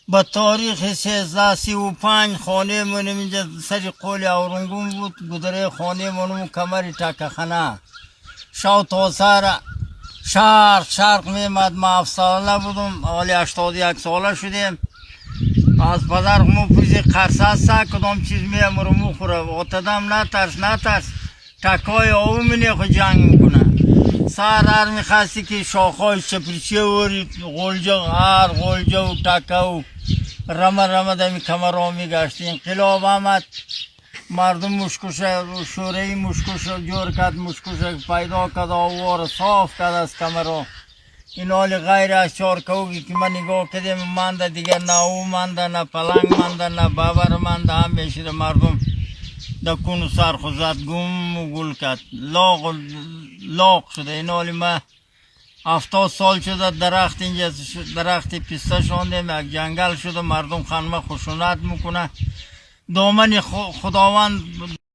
به تاریخ 1335 خانه من اینجا سر قول اورنگون بود. گذره خانه منو کمر تکخانه شو تا سر شرق میمد. ما 7 ساله بودم، حالی 81 ساله شدیم. از پدر مو پیزی قرصه سه کدام چیز میامرو مخوره. اتدم نترس تکای او منی خود جنگ میکنه. سر هر میخواستی که شاخهای چپرچه وری غلجه هر غلجه و تکه و رمه دمی کمر میگشتی. انقلاب آمد، مردم مشکوشه شوره مشکوشه جور کد مشکوشه پیدا کد آوار صاف کد از کمر. این حال غیر از چارکوگی که من نگاه کردیم مانده دیگه، نه او مانده نه پلنگ مانده نه بابر مانده. همیشه مردم دکون سر خوزد گم و گل کد لاغ شده. این حال ما 70 سال شده درخت اینجا درخت پیسته شاندیم، یک جنگل شده. مردم خانمه خشونت میکنه. دامن خداوند